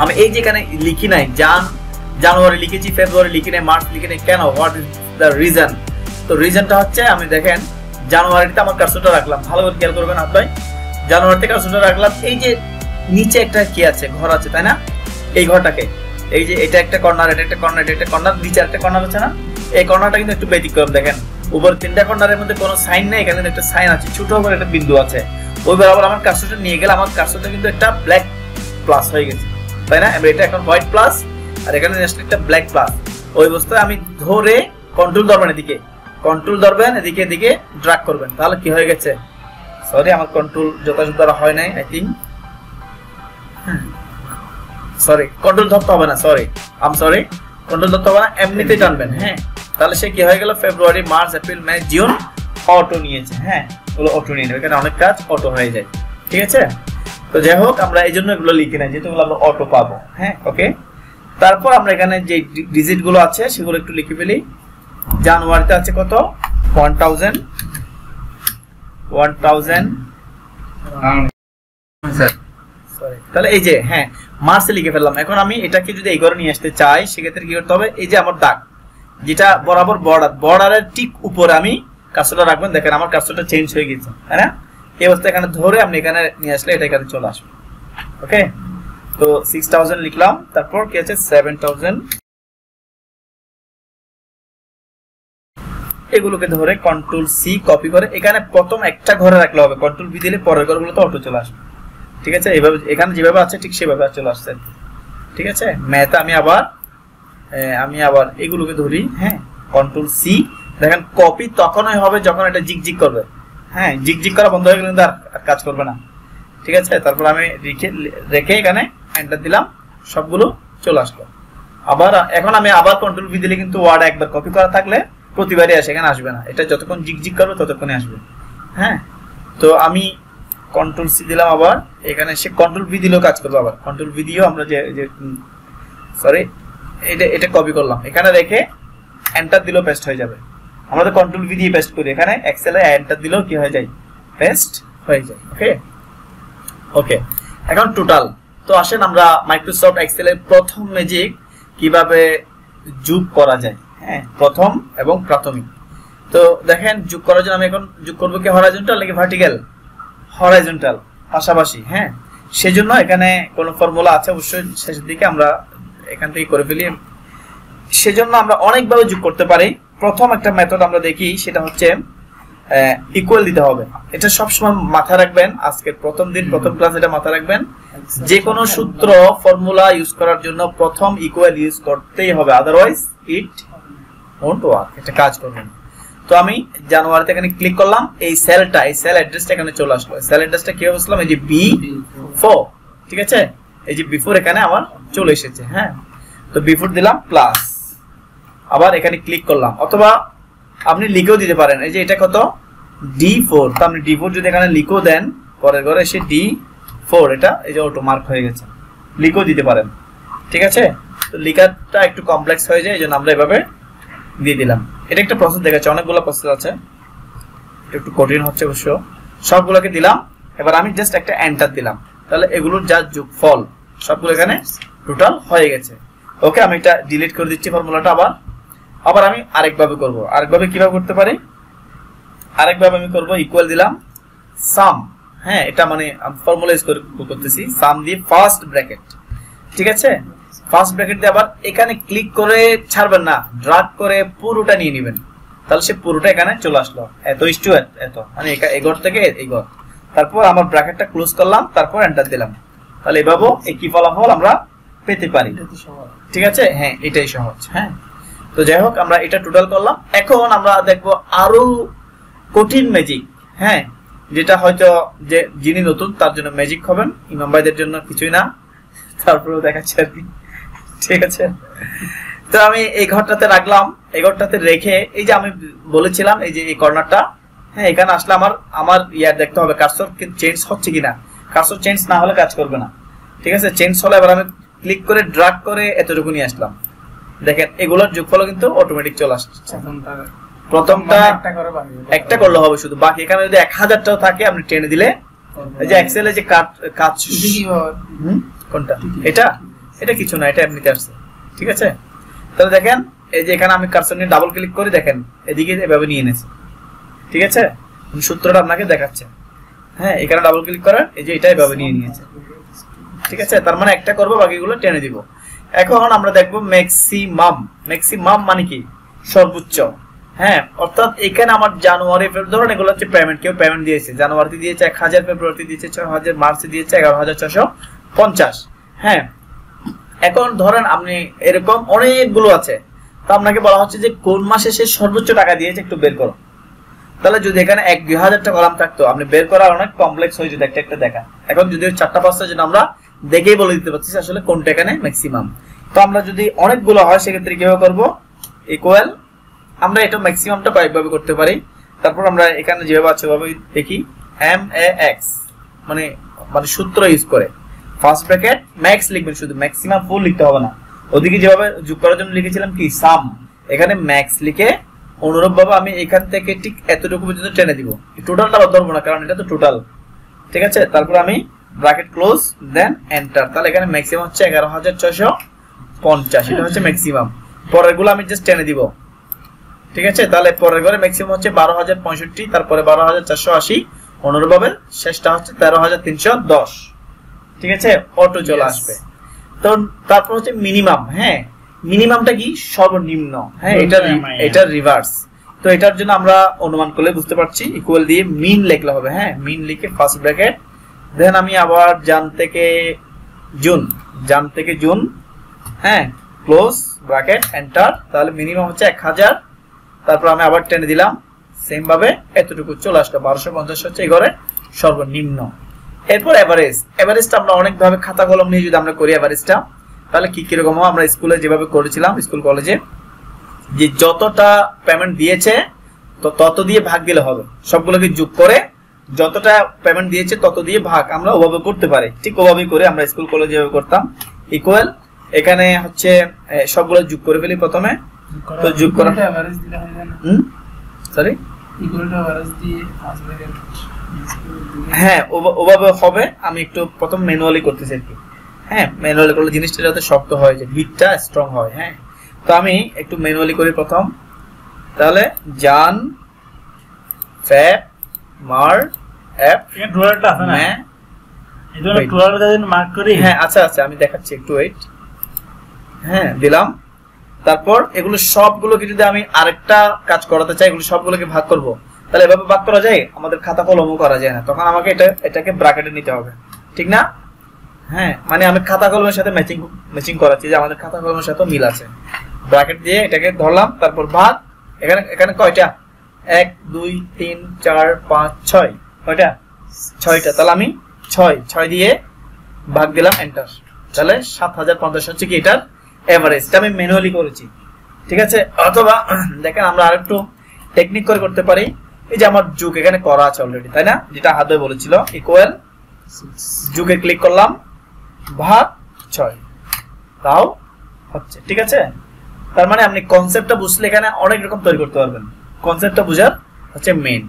আমি এই যেখানে লিখি নাই জানুয়ারি লিখেছি, ফেব্রুয়ারি লিখি নাই, মার্চ লিখি নাই, কেন? What is the reason? তো রিজনটা হচ্ছে, আমি দেখেন জানুয়ারিতে আমার কার্সরটা রাখলাম, ভালো করে খেয়াল করবেন আপনারা। জানুয়ারিতে কার্সরটা রাখলাম, এই যে নিচে একটা কি আছে, ঘর আছে, তাই না? এই ঘরটাকে, এই যে এটা একটা কর্নার, এটা একটা কর্নার, এটা একটা কর্নার, নিচে একটা কর্নার আছে না? এই কর্নারটা কিন্তু একটু ব্যতিক্রম। দেখেন উপর তিনটা কর্নারের মধ্যে কোনো সাইন নেই, এখানে একটা সাইন আছে, ছোট করে একটা বিন্দু আছে। ওই বরাবর আমার কার্সরটা নিয়ে গেলে আমার কার্সরটা কিন্তু একটা ব্ল্যাক প্লাস হয়ে গেছে, তাই না? এটা এখন হোয়াইট প্লাস, আর এখানে একটা ব্ল্যাক প্লাস। ওই অবস্থায় আমি ধরে কন্ট্রোল ধরবেন, এদিকে কন্ট্রোল ধরবেন, এদিকে এদিকে ড্রাগ করবেন, তাহলে কি হয়ে গেছে? সরি, আমার কন্ট্রোল যথাযথ দ্বারা হয় নাই, আই থিঙ্ক। সরি, কন্ট্রোল ধরতে হবে না, সরি কন্ট্রোল ধরতে হবে না, এমনিতেই টানবেন। হ্যাঁ, তাহলে সে কি হয়ে গেল? ফেব্রুয়ারি, মার্চ, এপ্রিল, মে, জুন অটো নিয়েছে। হ্যাঁ, ওগুলো অটো নিয়ে নেবে, এখানে অনেক কাজ অটো হয়ে যায়। ঠিক আছে, তো যাই হোক, আমরা এই জন্য এগুলো লিখি না, যেহেতু আমরা অটো পাবো। হ্যাঁ, ওকে। তারপর আমরা এখানে যে ডিজিট গুলো আছে সেগুলো একটু লিখে ফেলি। জানুয়ারিতে আছে কত? 1000। তাহলে এই যে, হ্যাঁ, মার্চে লিখে ফেললাম। এখন আমি এটাকে যদি এই ঘরে নিয়ে আসতে চাই, সেক্ষেত্রে কি করতে হবে? এই যে আমার দাগ, যেটা বরাবর বর্ডারের ঠিক উপরে আমি কার্সরটা রাখবেন। দেখেন আমার কার্সরটা চেঞ্জ হয়ে গেছে, তাই না? এই অবস্থায় এখানে ধরে আপনি এখানে নিয়ে আসলে এটা এখানে চলে আসবে। ওকে, তো 6000 লিখলাম। তারপর কি আছে? 7000। এগুলোকে ধরে কন্ট্রোল সি কপি করে এখানে প্রথম একটা ঘরে রাখলে হবে, কন্ট্রোল ভি দিলে পরের ঘরগুলো তো অটো চলে আসবে। ঠিক আছে, এইভাবে এখানে যেভাবে আছে ঠিক সেভাবে চলে আসছে। ঠিক আছে, ম্যাথে আমি আবার এগুলোকে ধরি। হ্যাঁ, কন্ট্রোল সি। দেখেন কপি তখনই হবে যখন এটা জিগজিগ করবে। হ্যাঁ, জিগজিগ করা বন্ধ হয়ে গেলে কিন্তু আর কাজ করবে না। ঠিক আছে, তারপর আমি রেখে এখানে এন্টার দিলাম, সবগুলো চলে আসলো। আবার এখন আমি আবার কন্ট্রোল ভি দিলে কিন্তু ওয়ার্ড একবার কপি করা থাকলে প্রতিবারই আসে, এখানে আসবে না। এটা যতক্ষণ জিগজিগ করবে ততক্ষণই আসবে। হ্যাঁ, তো আমি কন্ট্রোল সি দিলাম, আবার এখানে সে কন্ট্রোল ভি দিলেও কাজ করবে। আবার কন্ট্রোল ভি দিয়েও আমরা সরি এটা কপি করলাম, এখানে রেখে এন্টার দিলেও পেস্ট হয়ে যাবে। আমরা তো কন্ট্রোল ভি দিয়ে পেস্ট করি, এখানে এক্সেলে এন্টার দিলেও কি হয়ে যায়? পেস্ট হয়ে যায়। ওকে, এখন টোটাল। তো আসেন আমরা মাইক্রোসফট এক্সেলের প্রথম ম্যাজিক কিভাবে যোগ করা যায়। হ্যাঁ, প্রথম এবং প্রাথমিক। তো দেখেন যোগ করার জন্য আমি এখন যোগ করবো কি হরাইজন্টাল নাকি ভার্টিক্যাল? হরাইজন্টাল, পাশাপাশি। হ্যাঁ, সেজন্য এখানে কোন ফর্মুলা আছে অবশ্যই শেষের দিকে আমরা এখান থেকে করে ফেলি। সেজন্য আমরা অনেকভাবে যোগ করতে পারি। প্রথম একটা মেথড আমরা দেখি, সেটা হচ্ছে ইকুয়াল দিতে হবে। এটা সবসময় মাথায় রাখবেন, আজকের প্রথম দিন প্রথম ক্লাস এটা মাথায় রাখবেন। যে কোনো সূত্র ফর্মুলা ইউজ করার জন্য প্রথম ইকুয়াল ইউজ করতেই হবে, আদারওয়াইজ ইট ওন্ট ওয়ার্ক, এটা কাজ করবে না। তো আমি জানুয়ারিতে এখানে ক্লিক করলাম, এই সেল অ্যাড্রেসটা এখানে চলে আসলো। সেল অ্যাড্রেসটা কি বলছিলাম? এই যে B4। ঠিক আছে, এই যে B4 এখানে আমার চলে এসেছে। হ্যাঁ, তো B4 দিলাম প্লাস, আবার এখানে ক্লিক করলাম, অথবা আপনি লিখেও দিতে পারেন। এই যে এটা কত? D4। তো আপনি D4 যদি এখানে লিখেও দেন, পরের ঘরে এসে D4, এটা এই যে অটো মার্ক হয়ে গেছে, লিখেও দিতে পারেন। ঠিক আছে, তো লেখাটা একটু কমপ্লেক্স হয়ে যায়, এই জন্য আমরা এভাবে দিয়ে দিলাম। এটা একটা প্রসেস দেখাচ্ছে, অনেকগুলো প্রসেস আছে, একটু কঠিন হচ্ছে অবশ্য। সবগুলোকে দিলাম, এবার আমি জাস্ট একটা এন্টার দিলাম, তাহলে এগুলোর যা যোগফল সবগুলো এখানে টোটাল হয়ে গেছে। ওকে, আমি এটা ডিলিট করে দিচ্ছি ফর্মুলাটা। আবার আমি আরেকভাবে করব। আরেকভাবে কিভাবে করতে পারি? আরেকভাবে আমি করব, ইকুয়াল দিলাম সাম। হ্যাঁ, এটা মানে ফর্মুলা ইউজ করতেছি, সাম দিয়ে ফার্স্ট ব্র্যাকেট। ঠিক আছে, ফার্স্ট ব্র্যাকেট দিয়ে আবার এখানে ক্লিক করে ছাড়বেন না, ড্রাগ করে পুরোটা নিয়ে নেবেন, তাহলে সে পুরোটা এখানে চলে আসলো। এত ইস্টু এত, মানে এই ঘর থেকে এই ঘর। তারপর আমার ব্র্যাকেটটা ক্লোজ করলাম, তারপর এন্টার দিলাম, তাহলে এভাবে একই ফলাফল আমরা পেতে পারি। ঠিক আছে, হ্যাঁ, এটাই সহজ। হ্যাঁ, তো যাই হোক, আমরা এটা টোটাল করলাম। এখন আমরা দেখবো আরো কঠিন ম্যাজিক। হ্যাঁ, যেটা হয়তো যে যিনি নতুন তার জন্য ম্যাজিক হবেন, ইমাম ভাইদের জন্য কিছুই না, তারপরেও দেখাচ্ছে আর কি। ঠিক আছে, তো আমি এই ঘরটাতে রাখলাম, এই ঘরটাতে রেখে এই যে আমি বলেছিলাম এই যে এই কর্নারটা, হ্যাঁ এখানে আসলে আমার ইয়ার দেখতে হবে কার্সর চেঞ্জ হচ্ছে কিনা। কার্সর চেঞ্জ না হলে কাজ করবে না, ঠিক আছে। চেঞ্জ হলে এবার আমি ক্লিক করে ড্রাগ করে এতটুকু নিয়ে আসলাম, দেখেন এগুলোর যোগফল কিন্তু অটোমেটিক চলে আসছে। প্রথমটা একটা করলে হবে শুধু, বাকি এখানে যদি 1000টাও থাকে আপনি টেনে দিলে এই যে এক্সেলে যে কাজ কোনটা এটা কিছু না, এটা এমনিতে আসছে, ঠিক আছে। তাহলে দেখেন এই যে এখানে আমি কার্সর নিয়ে ডাবল ক্লিক করে দেখেন এদিকে এভাবে নিয়ে এনেছে, ঠিক আছে। সূত্রটা আপনাকে দেখাচ্ছে, হ্যাঁ এখানে ডাবল ক্লিক করেন এই যে এটা এভাবে নিয়ে নিয়েছে, ঠিক আছে। তার মানে একটা করবো, বাকিগুলো টেনে দিব। এখন আমরা দেখবো ম্যাক্সিমাম। ম্যাক্সিমাম মানে কি? সর্বোচ্চ, হ্যাঁ। অর্থাৎ এখানে আমার জানুয়ারি ধরুন এগুলো হচ্ছে পেমেন্ট, কেউ পেমেন্ট দিয়েছে, জানুয়ারিতে দিয়েছে 1000, ফেব্রুয়ারিতে দিয়েছে 6000, মার্চে দিয়েছে 11650, হ্যাঁ। এখন ধরেন আপনি এরকম অনেকগুলো আছে, তো আপনাকে বলা হচ্ছে যে কোন মাসে সে সর্বোচ্চ টাকা দিয়েছে একটু বের করো। তাহলে যদি এখানে 1-2000 টাকা কলাম থাকতো, আপনি বের করা অনেক কমপ্লেক্স হয়ে যেত একটা দেখা। এখন যদি 4-5টার জন্য আমরা দেখেই বলে দিতে পারছি আসলে কোনটা এখানে ম্যাক্সিমাম। তো আমরা যদি অনেকগুলো হয় সেক্ষেত্রে কিভাবে করবো? ইকুয়াল, আমরা এটা ম্যাক্সিমামটা কয়েকভাবে করতে পারি। তারপর আমরা এখানে যেভাবে আছে ওভাবে দেখি, MAX মানে সূত্র ইউজ করে ফার্স্ট ব্র্যাকেট ম্যাক্স লিখবেন, শুধু ম্যাক্সিমাম ফুল লিখতে হবে না। ওদিকে যেভাবে যোগ করার জন্য লিখেছিলাম কি সাম, এখানে ম্যাক্স লিখে অনুরূপভাবে আমি এখান থেকে ঠিক এতটুকু পর্যন্ত টেনে দিব। টোটালটা ধরবো না কারণ এটা তো টোটাল, ঠিক আছে। তারপর আমি ব্র্যাকেট ক্লোজ দেন এন্টার। তাহলে এখানে ম্যাক্সিমাম হচ্ছে 11650, এটা হচ্ছে ম্যাক্সিমাম। পরের গুলো আমি জাস্ট টেনে দিব, ঠিক আছে। তাহলে পরের ঘরে ম্যাক্সিমাম হচ্ছে 12065, তারপরে 12480, অনুরূপভাবে শেষটা হচ্ছে 13310, ঠিক আছে। অটো চলে আসবে। তো তারপর হচ্ছে মিনিমাম, হ্যাঁ মিনিমামটা কি? সর্বনিম্ন, হ্যাঁ এটা রিভার্স। তো এটার জন্য আমরা অনুমান করলে বুঝতে পারছি, ইকুয়াল দিয়ে মিন লিখলে হবে, হ্যাঁ মিন লিখে ফার্স্ট ব্র্যাকেট দেন আমি আবার জান থেকে জুন, হ্যাঁ ক্লোজ ব্র্যাকেট এন্টার। তাহলে মিনিমাম হচ্ছে 1000, তারপর আমি আবার টেনে দিলাম, সেম ভাবে এতটুকু চলে আসলো 1250 হচ্ছে এই ঘরে সর্বনিম্ন। এরপর এভারেজটা আমরা অনেক ভাবে খাতা কলম নিয়ে যদি আমরা করি এভারেজটা, তাহলে কি কিরকম হবে? আমরা স্কুলে যেভাবে করেছিলাম, স্কুল কলেজে, যে যতটা পেমেন্ট দিয়েছে তো তত দিয়ে ভাগ দিলে হবে, সবগুলোকে যোগ করে যতটা পেমেন্ট দিয়েছে তত দিয়ে ভাগ, আমরা ওভাবে করতে পারি। ঠিক ওভাবেই করে আমরা স্কুল কলেজে যেভাবে করতাম। ইকুয়াল এখানে হচ্ছে সবগুলো যোগ করে ফেলি প্রথমে, তো যোগ করা এভারেজ দিলে হয় না, সরি ইকুয়াল টু এভারেজ দিয়ে ফার্স্ট ব্র্যাকেট, হ্যাঁ ওভাবে হবে। আমি একটু প্রথম ম্যানুয়ালি করতেছি আর কি, হ্যাঁ ম্যানুয়ালি করলে জিনিসটা যাতে শক্ত হয়, যে বিটটা স্ট্রং হয়, হ্যাঁ। তো আমি একটু ম্যানুয়ালি করি প্রথম। তাহলে জান ফেব মার এফ ডলারটা আছে না, এই জন্য ডলারটা যদি মার্ক করি, হ্যাঁ আচ্ছা আমি দেখাচ্ছি, একটু ওয়েট, হ্যাঁ দিলাম। তারপর এগুলো সবগুলোকে যদি আমি আরেকটা কাজ করাতে চাই, এগুলো সবগুলোকে ভাগ করব, তাহলে এভাবে ভাগ করা যায়? আমাদের খাতা কলমও করা যায় না, তখন আমাকে এটাকে ব্র্যাকেটে নিতে হবে, ঠিক না? হ্যাঁ মানে আমি খাতা কলমের সাথে ম্যাচিং করাচ্ছি, যে আমাদের খাতা কলমের সাথে মিল আছে। ব্র্যাকেট দিয়ে এটাকে ধরলাম, তারপর ভাগ, এখানে কয়টা? 1 2 3 4 5 6, কয়টা? 6টা। তাহলে আমি 6 দিয়ে ভাগ দিলাম, এন্টার। তাহলে 7050 হচ্ছে কি এটার এভারেজটা আমি ম্যানুয়ালি করেছি, ঠিক আছে। অথবা দেখেন আমরা আরেকটু টেকনিক করে করতে পারি। এই যে আমার যোগ এখানে করা আছে অলরেডি, তাই না? যেটা হাতে বলেছিল ইকুয়াল, যোগে ক্লিক করলাম, ভাগ 6, তাও হচ্ছে, ঠিক আছে। তার মানে আপনি কনসেপ্টটা বুঝলে এখানে অনেক রকম তৈরি করতে পারবেন, কনসেপ্টটা বোঝার হচ্ছে মেইন।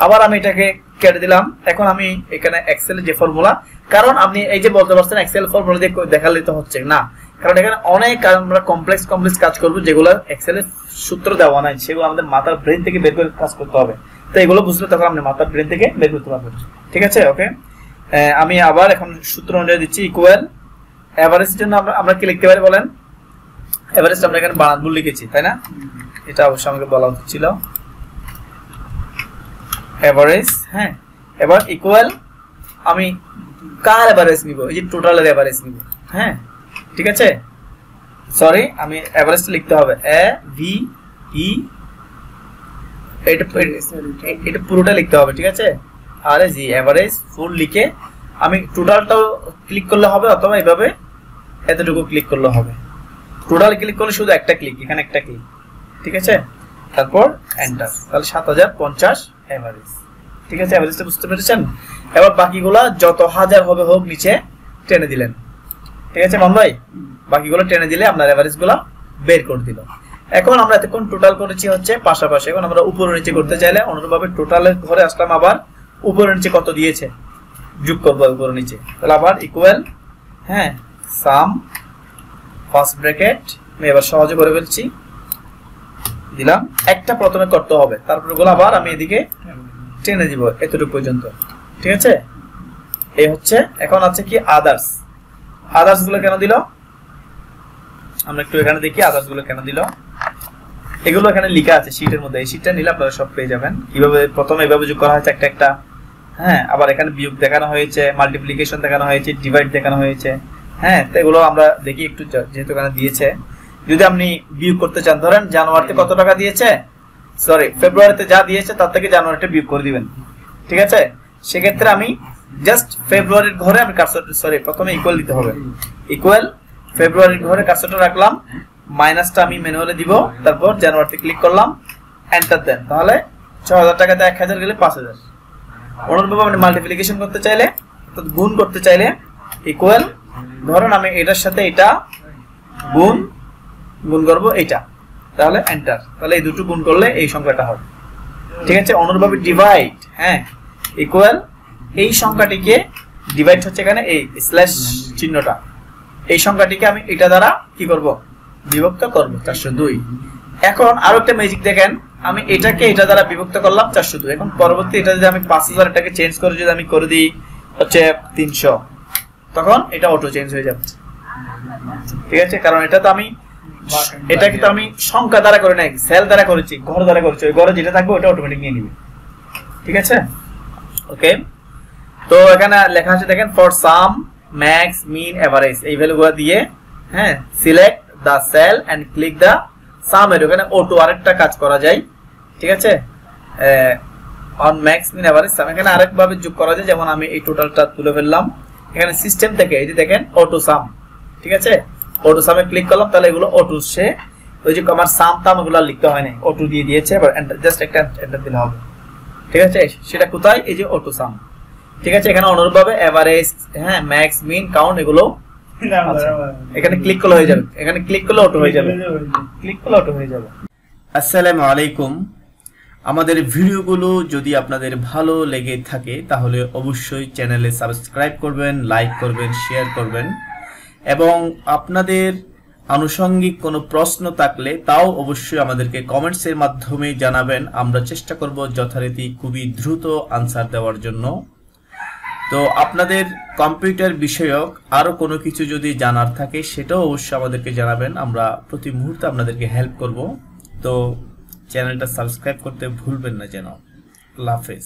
আবার আমি এটাকে কেটে দিলাম। এখন আমি এখানে এক্সেল যে ফর্মুলা, কারণ আপনি এই যে বলতে পারছেন এক্সেল ফর্মুলা দিয়ে দেখালে তো হচ্ছে না, কারণ এখানে অনেক আমরা কমপ্লেক্স কাজ করবো যেগুলো এক্সেলে সূত্র দেওয়া নাই, সেগুলো আমাদের মাথার ব্রেন থেকে বের করে কাজ করতে হবে। তো এগুলো বুঝলে তখন আপনি মাথার ব্রেন থেকে বের করতে পারবেন, ঠিক আছে। ওকে, আমি আবার এখন সূত্র অনুযায়ী দিচ্ছি, ইকুয়াল এভারেজের জন্য আমরা কি লিখতে পারি বলেন? এভারেজ আমরা এখানে বানান ভুল লিখেছি, তাই না? এটা অবশ্যই আমাকে বলা উচিত ছিল, এভারেজ, হ্যাঁ। এবার ইকুয়াল আমি কার এভারেজ নিব? এই যে টোটালের এভারেজ নিব, হ্যাঁ ঠিক আছে। সরি, আমি এভারেজটা লিখতে হবে AVE, এটা পুরোটা লিখতে হবে, ঠিক আছে। আর জি এভারেজ ফুল লিখে আমি টোটালটাও ক্লিক করলে হবে, অথবা এইভাবে এতটুকু ক্লিক করলে হবে, টোটাল ক্লিক করলে শুধু একটা ক্লিক, এখানে একটা ক্লিক, ঠিক আছে, তারপর এন্টার, তাহলে 7050 এভারেজ। ঠিক আছে, এভারেজটা বুঝতে পেরেছেন। এবার বাকিগুলা যত হাজার হবে হোক নিচে টেনে দিলেন। ঠিক আছে মান ভাই, বাকিগুলো টেনে দিলে আপনার এভারেজ গুলা বের করে দিল। এখন আমরা এতক্ষণ টোটাল করেছি হচ্ছে পাশাপাশি, এখন আমরা উপরে নিচে করতে চাইলে অনুরূপভাবে টোটালের ঘরে আসলাম, আবার উপরে নিচে কত দিয়েছে যোগ করবো উপরে নিচে, তাহলে আবার ইকুয়াল, হ্যাঁ, সাম ফার্স্ট ব্র্যাকেট আমি এবার সহজে করে ফেলছি, দিলাম একটা প্রথমে করতে হবে, তারপর গুলো আবার আমি এদিকে টেনে দিব এতটুকু পর্যন্ত। ঠিক আছে, এই হচ্ছে। এখন আছে কি আদার্স, আদার্স গুলো কেন দিল আমরা একটু এখানে দেখি, আদার্স গুলো কেন দিল। এগুলো এখানে লেখা আছে শীটের মধ্যে, এই শীটটা নিলে আপনারা সব পেয়ে যাবেন কিভাবে প্রথমে এইভাবে যোগ করা হয়েছে একটা একটা, হ্যাঁ, আবার এখানে বিয়োগ দেখানো হয়েছে, মাল্টিপ্লিকেশন দেখানো হয়েছে, ডিভাইড দেখানো হয়েছে, হ্যাঁ, তো এগুলো আমরা দেখি একটু, যেহেতু এখানে দিয়েছে। যদি আপনি বিয়োগ করতে চান, ধরেন জানুয়ারিতে কত টাকা দিয়েছে, সরি ফেব্রুয়ারিতে যা দিয়েছে তার থেকে জানুয়ারিতে বিয়োগ করে দিবেন। ঠিক আছে, সেক্ষেত্রে আমি জাস্ট ফেব্রুয়ারির ঘরে আমি কার্সরটা, সরি প্রথমে ইকুয়াল দিতে হবে, ইকুয়াল ফেব্রুয়ারির ঘরে কার্সরটা রাখলাম, মাইনাসটা আমি ম্যানুয়ালি দিব, তারপর জানুয়ারিতে ক্লিক করলাম, এন্টার দেন, তাহলে 6000 টাকাতে 1000 গেলে 5000। অনুরূপভাবে আপনি মাল্টিপ্লিকেশন করতে চাইলে, গুণ করতে চাইলে ইকুয়াল, ধরুন আমি এটার সাথে এটা গুণ করবো এইটা, তাহলে এন্টার, তাহলে এই দুটো গুণ করলে এই সংখ্যাটা হবে। ঠিক আছে, অনুরূপভাবে ডিভাইড, হ্যাঁ, ইকুয়াল এই সংখ্যাটিকে ডিভাইড হচ্ছে এখানে এই স্ল্যাশ চিহ্নটা, এই সংখ্যাটিকে আমি এটা দ্বারা কি করব, বিভক্ত করব 402। এখন আরো একটা ম্যাজিক দেখেন, আমি এটাকে এটা দ্বারা বিভক্ত করলাম 402, এখন পরবর্তী এটা যদি আমি 5000 এটাকে চেঞ্জ করে যদি আমি করে দিই হচ্ছে 300, তখন এটা অটো চেঞ্জ হয়ে যাবে। ঠিক আছে, কারণ এটা তো আমি, এটা কিন্তু আমি সংখ্যা দ্বারা করে নাই, সেল দ্বারা করেছি, ঘর দ্বারা করেছি, ওই ঘরে যেটা থাকবে ওটা অটোমেটিক নিয়ে নিবে। ঠিক আছে, ওকে। তো এখানে লেখা আছে দেখেন, for sum max min average, এই ভ্যালুগুলো দিয়ে, হ্যাঁ, select the cell and click the sum এর, ওখানে অটো আরেকটা কাজ করা যায়। ঠিক আছে, on max min average sum, এখানে আরেকভাবে যোগ করা যায়, যেমন আমি এই টোটালটা তুলে ফেললাম এখানে সিস্টেম থেকে, এই যে দেখেন অটো সাম। ঠিক আছে, অটো সামে ক্লিক করলাম, তাহলে এগুলো অটো, সে ওই যে আমার সাম তাম এগুলো লিখতে হয় না, অটো দিয়ে দিয়েছে, এবার জাস্ট একটা এন্টার দিলে হবে। ঠিক আছে, সেটা কোথায়, এই যে অটো সাম। ঠিক আছে, এখানে অনুরূপভাবে এভারেজ, হ্যাঁ, ম্যাক্স মিন কাউন্ট এগুলো এখানে ক্লিক করলে হয়ে যাবে, এখানে ক্লিক করলে অটো হয়ে যাবে, ক্লিক করলে অটো হয়ে যাবে। আসসালামু আলাইকুম। আমাদের ভিডিওগুলো যদি আপনাদের ভালো লেগে থাকে তাহলে অবশ্যই চ্যানেলে সাবস্ক্রাইব করবেন, লাইক করবেন, শেয়ার করবেন, এবং আপনাদের আনুষঙ্গিক কোনো প্রশ্ন থাকলে তাও অবশ্যই আমাদেরকে কমেন্টসের মাধ্যমে জানাবেন, আমরা চেষ্টা করব যথারীতি খুবই দ্রুত আনসার দেওয়ার জন্য। তো আপনাদের কম্পিউটার বিষয়ক আরো কোনো কিছু যদি জানার থাকে সেটাও অবশ্যই আমাদেরকে জানাবেন, আমরা প্রতি মুহূর্তে আপনাদেরকে হেল্প করব। তো চ্যানেলটা সাবস্ক্রাইব করতে ভুলবেন না যেন। আল্লাহ হাফেজ।